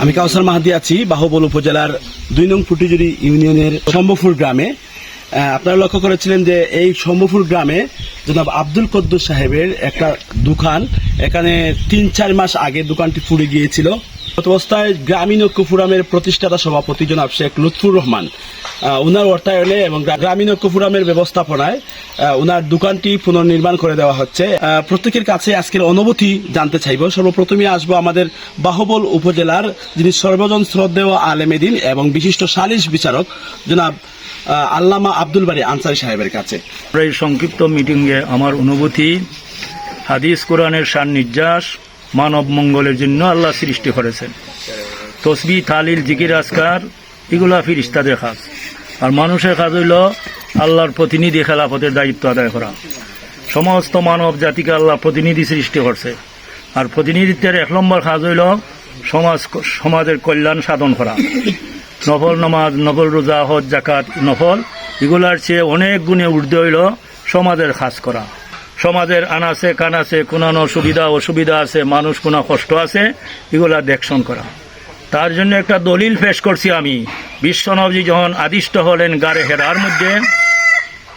আমি কাউসার মাহাদি আছি বাহুবল উপজেলার ২ নং ফুটিজুরি ইউনিয়নের শম্ভুপুর গ্রামে। আপনারা লক্ষ্য করেছিলেন যে এই শম্ভুপুর গ্রামে জনাব আব্দুল কদ্দুস সাহেবের একটা দোকান, এখানে ৩-৪ মাস আগে দোকানটি পুড়ে গিয়েছিল। গত অবস্থায় গ্রামীণ ঐক্য ফোরামের প্রতিষ্ঠাতা সভাপতি জনাব শেখ লুৎফুর রহমান উনার অর্থায়নে এবং গ্রামীণ ঐক্য ফোরামের ব্যবস্থাপনায় উনার দোকানটি পুনর্নির্মাণ করে দেওয়া হচ্ছে। প্রত্যেকের কাছে আজকের অনুভূতি জানতে চাইব। সর্বপ্রথমে আসবো আমাদের বাহুবল উপজেলার যিনি সর্বজন শ্রদ্ধেয় আলেমে দ্বীন এবং বিশিষ্ট সালিশ বিচারক জনাব আল্লামা আব্দুল বারী আনসারী সাহেবের কাছে। এই সংক্ষিপ্ত মিটিংয়ে আমার অনুভূতি, হাদিস কোরআনের সান্নিধ্যাস মানব মঙ্গলের জন্য আল্লাহ সৃষ্টি করেছেন। তসবিহ, তাহলিল, জিকির, আজকার এগুলা ফিরিস্তাদের কাজ, আর মানুষের কাজ হইল আল্লাহর প্রতিনিধি খেলাফতের দায়িত্ব আদায় করা। সমস্ত মানব জাতিকে আল্লাহ প্রতিনিধি সৃষ্টি করছে, আর প্রতিনিধিত্বের ১ নম্বর কাজ হইল সমাজের কল্যাণ সাধন করা। নফল নামাজ, নফল রোজা, হজ, জাকাত, নফল এগুলার চেয়ে অনেক গুণে ঊর্ধ্বে হইল সমাজের কাজ করা। সমাজের আনাচে কানাচে কোনো সুবিধা অসুবিধা আছে, মানুষ কোনো কষ্ট আছে, এগুলা দেখশন করা। তার জন্য একটা দলিল পেশ করছি আমি। বিশ্বনবী যখন আদিষ্ট হলেন গারে হেরার মধ্যে,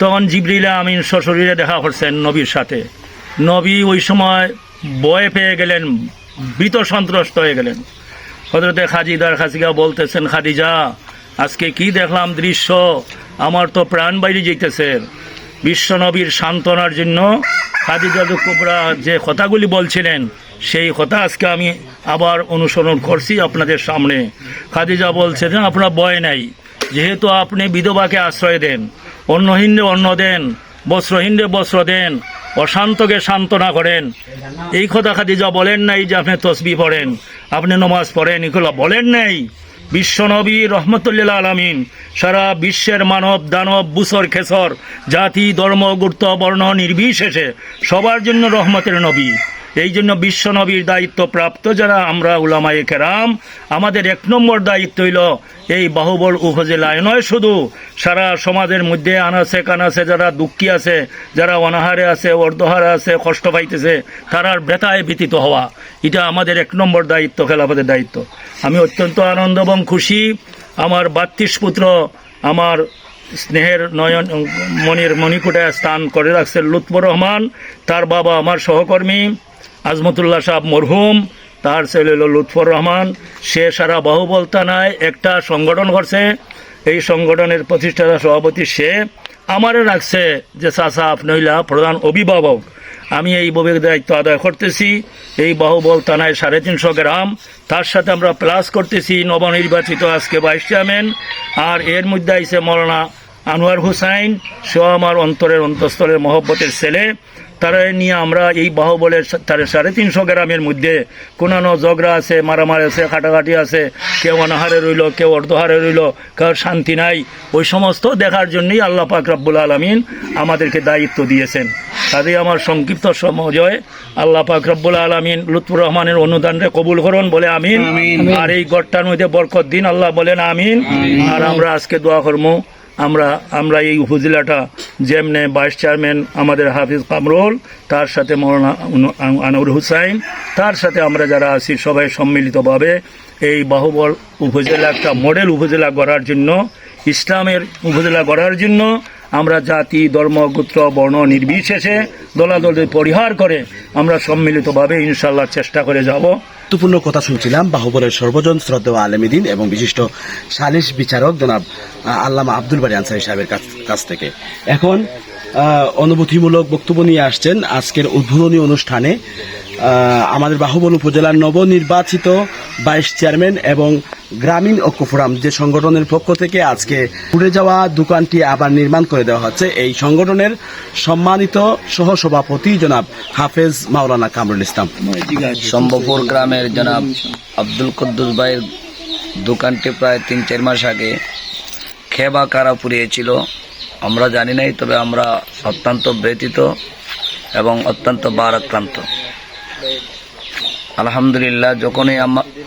তখন জিবরিল আমিন সশরীরে দেখা করছেন নবীর সাথে। নবী ওই সময় ভয় পেয়ে গেলেন, ভীত সন্ত্রস্ত হয়ে গেলেন। হযরতে খাদিজা বলতেছেন, খাদিজা আজকে কি দেখলাম দৃশ্য, আমার তো প্রাণ বাইরে যেতেছে। বিশ্বনবীর সান্ত্বনার জন্য খাদিজা কুবরা যে কথাগুলি বলছিলেন, সেই কথা আজকে আমি আবার অনুসরণ করছি আপনাদের সামনে। খাদিজা বলছেন, আপনার ভয় নাই, যেহেতু আপনি বিধবাকে আশ্রয় দেন, অন্নহীনরে অন্ন দেন, বস্ত্রহীনরে বস্ত্র দেন, অশান্তকে সান্ত্বনা করেন। এই কথা খাদিজা বলেন নাই যে আপনি তসবিহ পড়েন, আপনি নমাজ পড়েন, এগুলো বলেন নাই। বিশ্বনবী রহমতুল্লিল আলামিন সারা বিশ্বের মানব দানব বুসর খেসর জাতি ধর্ম গোত্র বর্ণ নির্বিশেষে সবার জন্য রহমতের নবী। এই জন্য বিশ্বনবীর দায়িত্ব প্রাপ্ত যারা আমরা উলামায়ে কেরাম, আমাদের ১ নম্বর দায়িত্ব হইল এই বাহুবল উপজেলায় নয়, শুধু সারা সমাজের মধ্যে আনাচে কানাচে যারা দুঃখী আছে, যারা অনাহারে আছে, অর্ধহারে আছে, কষ্ট পাইতেছে, তারার ব্যথায় ব্যতীত হওয়া, এটা আমাদের ১ নম্বর দায়িত্ব, খেলাফতের দায়িত্ব। আমি অত্যন্ত আনন্দ এবং খুশি, আমার ৩২ পুত্র আমার স্নেহের নয়ন মনির মণিকুটায় স্থান করে রাখছে লুৎফুর রহমান, তার বাবা আমার সহকর্মী আজমতুল্লাহ সাহেব মরহুম, তার ছেলে হল লুৎফুর রহমান। সে সারা বাহুবল থানায় একটা সংগঠন করছে, এই সংগঠনের প্রতিষ্ঠাতা সভাপতি সে। আমারও রাখছে যে চাচা আপনি হইলা প্রধান অভিভাবক, আমি এই বিভাগের দায়িত্ব আদায় করতেছি। এই বাহুবল থানায় ৩৫০ গ্রাম, তার সাথে আমরা প্লাস করতেছি নবনির্বাচিত আজকে ভাইস চেয়ারম্যান, আর এর মধ্যে আইসে মৌলানা আনোয়ার হুসাইন, সেও আমার অন্তরের অন্তঃস্থলের মহব্বতের ছেলে। তারা নিয়ে আমরা এই বাহুবলের ৩৫০ গ্রামের মধ্যে কোনো ঝগড়া আছে, মারামারি আছে, কাটাকাটি আছে, কেউ অনাহারে রইল, কেউ অর্ধহারে রইল, কেউ শান্তি নাই, ওই সমস্ত দেখার জন্যই আল্লাহ পাক রব্বুল আলামিন আমাদেরকে দায়িত্ব দিয়েছেন। তাদের আমার সংক্ষিপ্ত সময় আল্লাহ পাক রব্বুল আলামিন লুৎফুর রহমানের অনুদানরে কবুল করুন বলে আমিন। আর এই গড়টার মধ্যে বরকত দিন আল্লাহ বলেন আমিন। আর আমরা আজকে দোয়া করবো, আমরা এই উপজেলাটা যেমনে ভাইস চেয়ারম্যান আমাদের হাফিজ কামরুল, তার সাথে মৌলানা আনোয়ার হুসাইন, তার সাথে আমরা যারা আছি সবাই সম্মিলিতভাবে এই বাহুবল উপজেলা একটা মডেল উপজেলা গড়ার জন্য, ইসলামের উপজেলা গড়ার জন্য আমরা জাতি ধর্ম গোত্র বর্ণ নির্বিশেষে দলাদলি পরিহার করে আমরা সম্মিলিতভাবে ইনশাল্লাহ চেষ্টা করে যাব। গুরুত্বপূর্ণ কথা শুনছিলাম বাহুবলের সর্বজন শ্রদ্ধেয় আলেমে দ্বীন এবং বিশিষ্ট সালিশ বিচারক জনাব আল্লামা আব্দুল বারী আনসারী সাহেবের কাছ থেকে। এখন অনুভূতিমূলক বক্তব্য নিয়ে আসছেন আজকের উদ্বোধনী অনুষ্ঠানে আমাদের বাহুবল উপজেলার নবনির্বাচিত ভাইস চেয়ারম্যান এবং গ্রামীণ ঐক্য ফোরাম যে সংগঠনের পক্ষ থেকে আজকে পুড়ে যাওয়া দোকানটি আবার নির্মাণ করে দেওয়া হচ্ছে। এই সংগঠনের সম্মানিত সহসভাপতি জনাব হাফেজ মাওলানা কামরুল ইসলাম। শম্ভুপুর গ্রামের জনাব আব্দুল কদ্দুস ভাইয়ের দোকানটি প্রায় ৩-৪ মাস আগে খেবা কারা পুড়িয়েছিল, আমরা জানি নাই, তবে আমরা অত্যন্ত ব্যথিত এবং অত্যন্ত ভারাক্রান্ত। আলহামদুলিল্লাহ, যখনই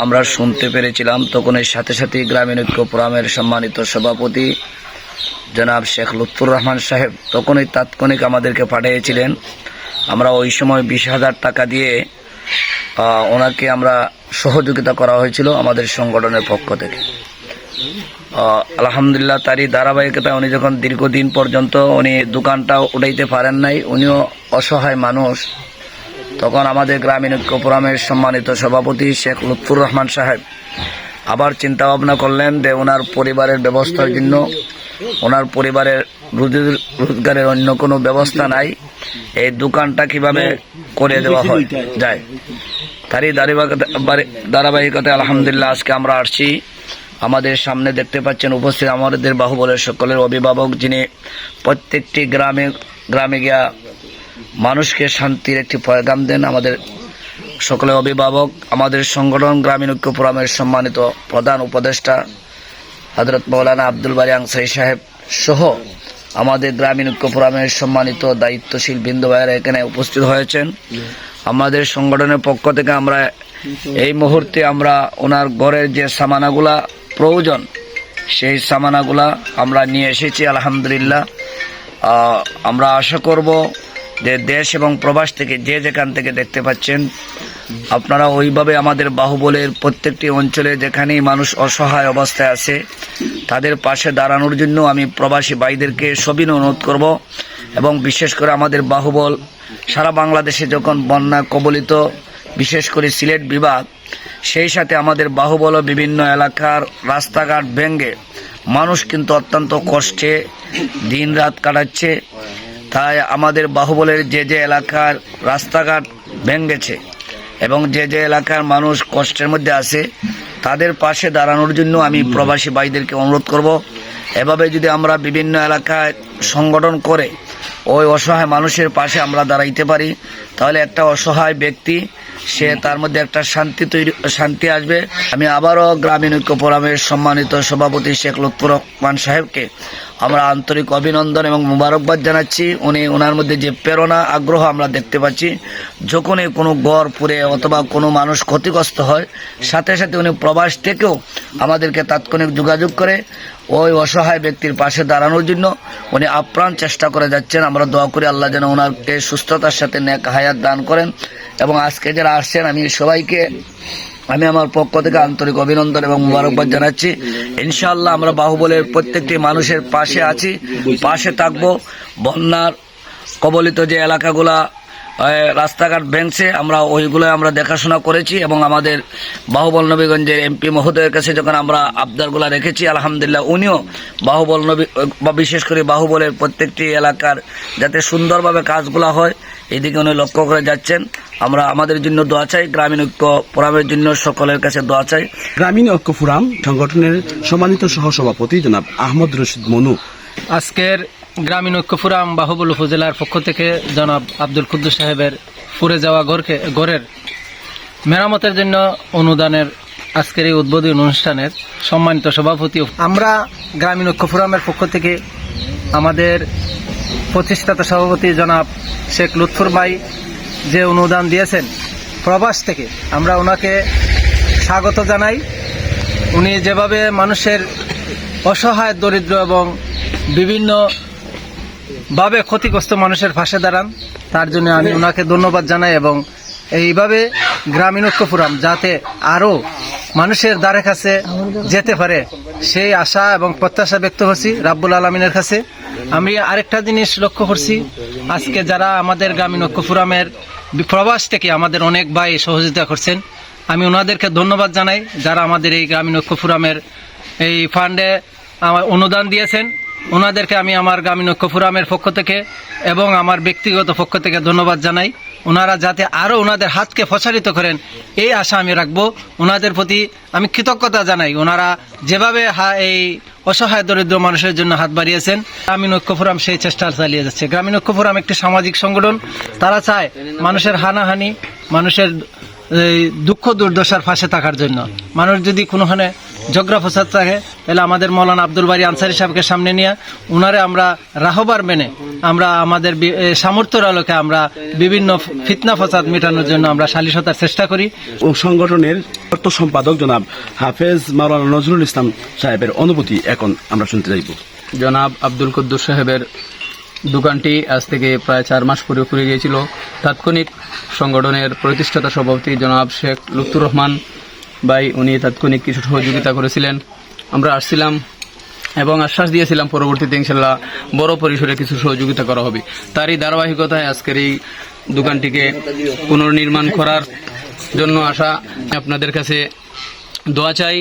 আমরা শুনতে পেরেছিলাম তখনই সাথে সাথে গ্রামীণ ঐক্য ফোরামের সম্মানিত সভাপতি জনাব শেখ লুৎফুর রহমান সাহেব তখনই তাৎক্ষণিক আমাদেরকে পাঠিয়েছিলেন। আমরা ওই সময় ২০,০০০ টাকা দিয়ে ওনাকে আমরা সহযোগিতা করা হয়েছিল আমাদের সংগঠনের পক্ষ থেকে। আলহামদুলিল্লাহ তারই ধারাবাহিকতায় উনি যখন দীর্ঘদিন পর্যন্ত উনি দোকানটা উঠাইতে পারেন নাই, উনিও অসহায় মানুষ, তখন আমাদের গ্রামীণ ঐক্য ফোরামের সম্মানিত সভাপতি শেখ লুৎফুর রহমান সাহেব আবার চিন্তা ভাবনা করলেন যে ওনার পরিবারের ব্যবস্থার জন্য, ওনার পরিবারের রোজগারের অন্য কোনো ব্যবস্থা নাই, এই দোকানটা কিভাবে করে দেওয়া যায়। তারই ধারাবাহিকতায় আলহামদুলিল্লাহ আজকে আমরা আসছি। আমাদের সামনে দেখতে পাচ্ছেন উপস্থিত আমাদের বাহুবলের সকলের অভিভাবক, যিনি প্রত্যেকটি গ্রামে গিয়া মানুষকে শান্তির একটি পয়গাম দেন। আমাদের সকলের অভিভাবক, আমাদের সংগঠন গ্রামীণ ঐক্য ফোরামের সম্মানিত প্রধান উপদেষ্টা হযরত মাওলানা আব্দুল বারী আনসারী সাহেব সহ আমাদের গ্রামীণ ঐক্য ফোরামের সম্মানিত দায়িত্বশীল বৃন্দ ভাইয়েরা এখানে উপস্থিত হয়েছেন। আমাদের সংগঠনের পক্ষ থেকে আমরা এই মুহূর্তে আমরা ওনার ঘরের যে সামানাগুলা প্রয়োজন সেই সামানাগুলা আমরা নিয়ে এসেছি আলহামদুলিল্লাহ। আমরা আশা করব যে দেশ এবং প্রবাস থেকে যে যেখান থেকে দেখতে পাচ্ছেন আপনারা ওইভাবে আমাদের বাহুবলের প্রত্যেকটি অঞ্চলে যেখানেই মানুষ অসহায় অবস্থায় আছে তাদের পাশে দাঁড়ানোর জন্য আমি প্রবাসী ভাইদেরকে সবিনয় অনুরোধ করব। এবং বিশেষ করে আমাদের বাহুবল সারা বাংলাদেশে যখন বন্যা কবলিত, বিশেষ করে সিলেট বিভাগ, সেই সাথে আমাদের বাহুবল বিভিন্ন এলাকার রাস্তাঘাট ভেঙে মানুষ কিন্তু অত্যন্ত কষ্টে দিন রাত কাটাচ্ছে। তাই আমাদের বাহুবলের যে যে এলাকার রাস্তাঘাট ভেঙেছে এবং যে যে এলাকার মানুষ কষ্টের মধ্যে আছে তাদের পাশে দাঁড়ানোর জন্য আমি প্রবাসী ভাইদেরকে অনুরোধ করব। এভাবে যদি আমরা বিভিন্ন এলাকায় সংগঠন করে ওই অসহায় মানুষের পাশে আমরা দাঁড়াইতে পারি, তাহলে একটা অসহায় ব্যক্তি সে তার মধ্যে একটা শান্তি আসবে। আমি আবারও গ্রামীণ ঐক্য ফোরামের সম্মানিত সভাপতি শেখ লুৎফুর রহমান সাহেবকে আমরা আন্তরিক অভিনন্দন এবং মুবারকবাদ জানাচ্ছি। ওনার মধ্যে যে প্রেরণা আগ্রহ আমরা দেখতে পাচ্ছি, যখনই কোনো ঘর পুড়ে অথবা কোনো মানুষ ক্ষতিগ্রস্ত হয় সাথে সাথে উনি প্রবাস থেকেও আমাদেরকে তাৎক্ষণিক যোগাযোগ করে ওই অসহায় ব্যক্তির পাশে দাঁড়ানোর জন্য উনি আপ্রাণ চেষ্টা করে যাচ্ছেন। আমরা দোয়া করি আল্লাহ যেন ওনাকে সুস্থতার সাথে নেক হায়াত দান করেন। এবং আজকে যারা আসছেন আমি সবাইকে আমার পক্ষ থেকে আন্তরিক অভিনন্দন এবং মুবারকবাদ জানাচ্ছি। ইনশাআল্লাহ আমরা বাহুবলের প্রত্যেকটি মানুষের পাশে আছি, পাশে থাকবো। বন্যার কবলিত যে এলাকাগুলা রাস্তাঘাট ভেঙছে আমরা ওইগুলো আমরা দেখাশোনা করেছি এবং আমাদের বাহুবল নবীগঞ্জের এমপি মহোদয়ের কাছে যখন আমরা আবদারগুলা রেখেছি আলহামদুলিল্লাহ উনিও বাহুবল নবী বা বিশেষ করে বাহুবলের প্রত্যেকটি এলাকার যাতে সুন্দরভাবে কাজগুলা হয় এদিকে উনি লক্ষ্য করে যাচ্ছেন। আমরা আমাদের জন্য দোয়া চাই, গ্রামীণ ঐক্য ফোরামের জন্য সকলের কাছে দোয়া চাই। গ্রামীণ ঐক্য ফোরাম সংগঠনের সম্মানিত সহসভাপতি জনাব আহমদ রশিদ মনু, আজকের গ্রামীণ ঐক্য ফোরাম বাহুবল উপজেলার পক্ষ থেকে জনাব আব্দুল কুদ্দুস সাহেবের পুড়ে যাওয়া ঘরের মেরামতের জন্য অনুদানের আজকের এই উদ্বোধনী অনুষ্ঠানের সম্মানিত সভাপতি আমরা গ্রামীণ ঐক্য ফোরামের পক্ষ থেকে আমাদের প্রতিষ্ঠাতা সভাপতি জনাব শেখ লুৎফুর ভাই যে অনুদান দিয়েছেন প্রবাস থেকে, আমরা ওনাকে স্বাগত জানাই। উনি যেভাবে মানুষের অসহায় দরিদ্র এবং বিভিন্ন ভাবে ক্ষতিগ্রস্ত মানুষের পাশে দাঁড়ান, তার জন্য আমি ওনাকে ধন্যবাদ জানাই। এবং এইভাবে গ্রামীণ ঐক্য ফোরাম যাতে আরো মানুষের দ্বারে কাছে যেতে পারে সেই আশা এবং প্রত্যাশা ব্যক্ত করছি রাব্বুল আলামিনের কাছে। আমি আরেকটা জিনিস লক্ষ্য করছি, আজকে যারা আমাদের গ্রামীণ ঐক্য ফোরামের প্রবাস থেকে আমাদের অনেক ভাই সহযোগিতা করছেন, আমি ওনাদেরকে ধন্যবাদ জানাই যারা আমাদের এই গ্রামীণ ঐক্য ফোরামের এই ফান্ডে আমার অনুদান দিয়েছেন। ওনাদেরকে আমি আমার গ্রামীণ ঐক্য ফোরামের পক্ষ থেকে এবং আমার ব্যক্তিগত পক্ষ থেকে ধন্যবাদ জানাই। ওনারা যাতে আরও ওনাদের হাতকে প্রসারিত করেন এই আশা আমি রাখবো। ওনাদের প্রতি আমি কৃতজ্ঞতা জানাই, ওনারা যেভাবে এই অসহায় দরিদ্র মানুষের জন্য হাত বাড়িয়েছেন। গ্রামীণ ঐক্য ফোরাম সেই চেষ্টা চালিয়ে যাচ্ছে। গ্রামীণ ঐক্য ফোরাম একটি সামাজিক সংগঠন, তারা চায় মানুষের হানাহানি, মানুষের দুঃখ দুর্দশার পাশে থাকার জন্য। মানুষ যদি কোনোখানে ঝগড়া ফসাদ থাকে তাহলে আমাদের মৌলানা আব্দুল বারী আনসারী সাহেবকে সামনে নিয়ে উনারে আমরা রাহবার মেনে আমরা আমাদের সামর্থ্যের আলোকে আমরা বিভিন্ন ফিতনা ফসাদ মেটানোর জন্য আমরা সালিশতার চেষ্টা করি। ও সংগঠনের অর্থ সম্পাদক জনাব হাফেজ মাওলানা নজরুল ইসলাম সাহেবের অনুভূতি এখন আমরা শুনতে চাইব। জনাব আব্দুল কুদ্দুস সাহেবের দোকানটি আজ থেকে প্রায় 4 মাস পুরে গিয়েছিল। তাৎক্ষণিক সংগঠনের প্রতিষ্ঠাতা সভাপতি জনাব শেখ লুৎফুর রহমান ভাই উনি তাৎক্ষণিক কিছু সহযোগিতা করেছিলেন। আমরা আসছিলাম এবং আশ্বাস দিয়েছিলাম পরবর্তীতে ইনশাল্লাহ বড় পরিসরে কিছু সহযোগিতা করা হবে। তারই ধারাবাহিকতায় আজকের এই দোকানটিকে পুনর্নির্মাণ করার জন্য আসা। আপনাদের কাছে দোয়া চাই।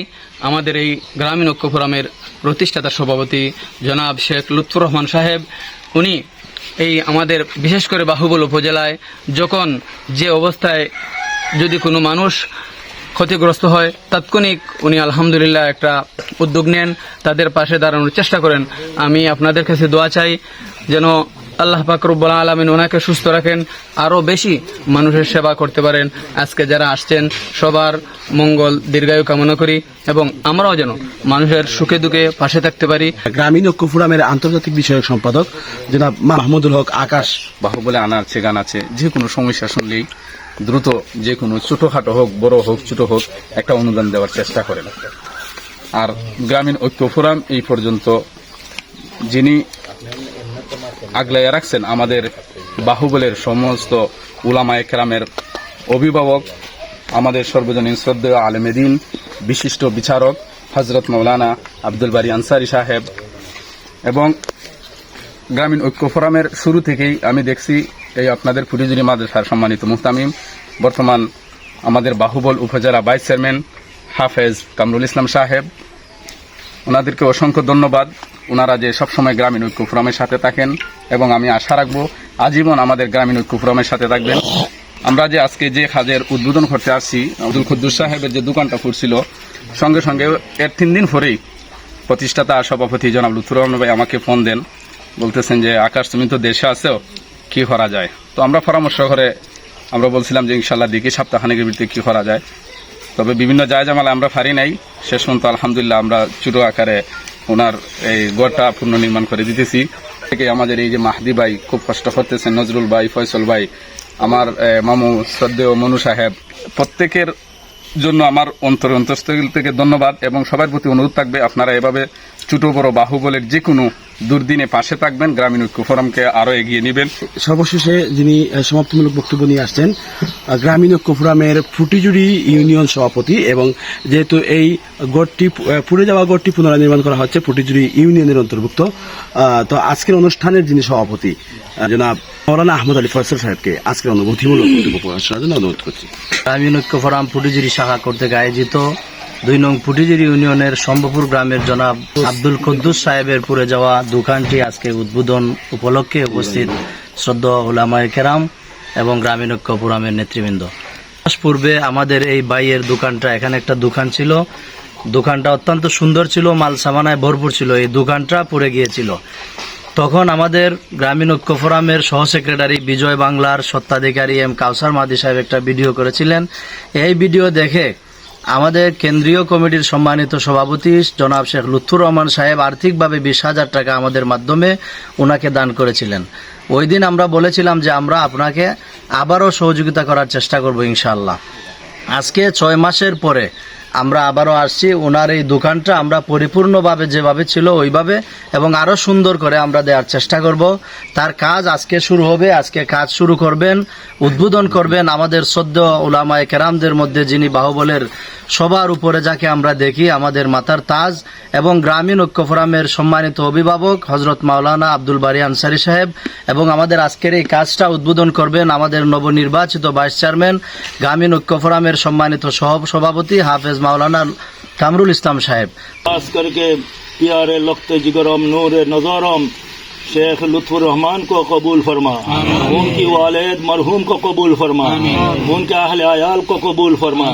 আমাদের এই গ্রামীণ ঐক্য ফোরামের প্রতিষ্ঠাতা সভাপতি জনাব শেখ লুৎফুর রহমান সাহেব উনি এই আমাদের বিশেষ করে বাহুবল উপজেলায় যখন যে অবস্থায় যদি কোনো মানুষ ক্ষতিগ্রস্ত হয় তাৎক্ষণিক উনি আলহামদুলিল্লাহ একটা উদ্যোগ নেন, তাদের পাশে দাঁড়ানোর চেষ্টা করেন। আমি আপনাদের কাছে দোয়া চাই যেন আল্লাহ পাক রব্বুল আলামিন ওনাকে সুস্থ রাখেন, আরও বেশি মানুষের সেবা করতে পারেন। আজকে যারা আসছেন সবার মঙ্গল দীর্ঘায়ু কামনা করি এবং আমরাও যেন মানুষের সুখে দুঃখে পাশে থাকতে পারি। গ্রামীণ ঐক্য ফোরামের আন্তর্জাতিক বিষয়ক সম্পাদক জনাব মাহমুদুল হক আকাশ। বাহুবলে আনার গান আছে, যে কোনো সমস্যা শুনলেই দ্রুত যে কোনো ছোটখাটো হোক বড় হোক ছোট হোক একটা অনুদান দেওয়ার চেষ্টা করেন। আর গ্রামীণ ঐক্য ফোরাম এই পর্যন্ত যিনি আগলাইয়া রাখছেন আমাদের বাহুবলের সমস্ত উলামায়ে কেরামের অভিভাবক, আমাদের সর্বজনীন শ্রদ্ধেয় আলেমে দ্বীন বিশিষ্ট বিচারক হযরত মাওলানা আব্দুল বারী আনসারী সাহেব, এবং গ্রামীণ ঐক্য ফোরামের শুরু থেকেই আমি দেখছি এই আপনাদের ফুটিজুরি মাদ্রাসার সম্মানিত মুহতামিম, বর্তমান আমাদের বাহুবল উপজেলা ভাইস চেয়ারম্যান হাফেজ কামরুল ইসলাম সাহেব, ওনাদেরকে অসংখ্য ধন্যবাদ। ওনারা যে সবসময় গ্রামীণ ঐক্য ফোরামের সাথে থাকেন এবং আমি আশা রাখবো আজীবন আমাদের গ্রামীণ ঐক্য ফোরামের সাথে থাকবেন। আমরা যে আজকে যে কাজের উদ্বোধন করতে আসছি, আব্দুল কুদ্দুস সাহেবের যে দোকানটা ফুটছিল, সঙ্গে সঙ্গে এর 3 দিন পরেই প্রতিষ্ঠাতা সভাপতি জনাব লুৎফুর রহমান ভাই আমাকে ফোন দেন, বলতেছেন যে আকাশ তুমি তো দেশে আছো, কি করা যায়। তো আমরা পরামর্শ করে আমরা বলছিলাম যে ইনশাল্লাহ দেখি সপ্তাহখানেকের ভিতরে কি করা যায়। তবে বিভিন্ন জায়জামালা আমরা পারি নাই, শেষ পর্যন্ত আলহামদুলিল্লাহ আমরা ছোট আকারে ওনার এই ঘরটা পুনর্নির্মাণ করে দিতেছি। থেকে আমাদের এই যে মাহদি ভাই খুব কষ্ট করতেছেন, নজরুল ভাই, ফয়সল ভাই, আমার মামু শ্রদ্ধেয় মনু সাহেব, প্রত্যেকের জন্য আমার অন্তঃস্থল থেকে ধন্যবাদ এবং সবার প্রতি অনুরোধ থাকবে আপনারা এভাবে ছোট বড় বাহুবলের যে কোনো দুর্দিনে পাশে থাকবেন, গ্রামীণ ঐক্য ফোরামকে আরো এগিয়ে নেবেন। সর্বশেষে যিনি সমাপ্তিমূলক বক্তব্য নিয়ে আসছেন গ্রামীণ ঐক্য ফোরামের ফুটিজুড়ি ইউনিয়ন সভাপতি, এবং যেহেতু এই গড়টি পুড়ে যাওয়া গড়টি পুনর্নির্মাণ করা হচ্ছে ফুটিজুড়ি ইউনিয়নের অন্তর্ভুক্ত, তো আজকের অনুষ্ঠানের যিনি সভাপতি জনাব মাওলানা আহমদ আলী ফয়সল সাহেবকে আজকের অনুভূতিমূলক বক্তব্য প্রকাশ করার জন্য অনুরোধ করছি। গ্রামীণ ঐক্য ফোরাম ফুটিজুরি শাখা কর্তৃক আয়োজিত 2 নং ফুটিজুরি ইউনিয়নের সম্ভবপুর গ্রামের জনাব আব্দুল কুদ্দুস সাহেবের পুড়ে যাওয়া দোকানটি আজকে উদ্বোধন উপলক্ষে উপস্থিত শ্রদ্ধা উলামায়ে কেরাম এবং গ্রামীণ ঐক্য ফোরামের নেতৃবৃন্দ। মাস পূর্বে আমাদের এই ভাইয়ের দোকানটা, এখানে একটা দোকান ছিল, দোকানটা অত্যন্ত সুন্দর ছিল, মাল সামানায় ভরপুর ছিল, এই দোকানটা পুড়ে গিয়েছিল। তখন আমাদের গ্রামীণ ঐক্য ফোরামের সহ সেক্রেটারি বিজয় বাংলার স্বত্বাধিকারী এম কাউসার মাদি সাহেব একটা ভিডিও করেছিলেন। এই ভিডিও দেখে আমাদের কেন্দ্রীয় কমিটির সম্মানিত সভাপতি জনাব শেখ লুৎফুর রহমান সাহেব আর্থিকভাবে 20,000 টাকা আমাদের মাধ্যমে ওনাকে দান করেছিলেন। ওই দিন আমরা বলেছিলাম যে আমরা আপনাকে আবারও সহযোগিতা করার চেষ্টা করব ইনশাআল্লাহ। আজকে 6 মাসের পরে আমরা আবারও আসছি, ওনার এই দোকানটা আমরা পরিপূর্ণভাবে যেভাবে ছিল ওইভাবে এবং আরও সুন্দর করে আমরা দেওয়ার চেষ্টা করব। তার কাজ আজকে শুরু হবে, আজকে কাজ শুরু করবেন, উদ্বোধন করবেন আমাদের শ্রদ্ধেয় উলামায়ে কেরামদের মধ্যে যিনি বাহুবলের সবার উপরে যাকে আমরা দেখি, আমাদের মাথার তাজ এবং গ্রামীণ ঐক্য ফোরামের সম্মানিত অভিভাবক হযরত মাওলানা আব্দুল বারী আনসারী সাহেব, এবং আমাদের আজকের এই কাজটা উদ্বোধন করবেন আমাদের নবনির্বাচিত ভাইস চেয়ারম্যান গ্রামীণ ঐক্য ফোরামের সম্মানিত সভাপতি হাফেজ মাওলানা কামরুল ইসলাম সাহেব। खास करके प्यारे लख्ते जिगरम नूर नजरम शेख लुत्फुर रहमान को कबूल फरमा, उनकी वालिद मरहूम को कबूल फरमा, उनके अहले आयाल को कबूल फरमा।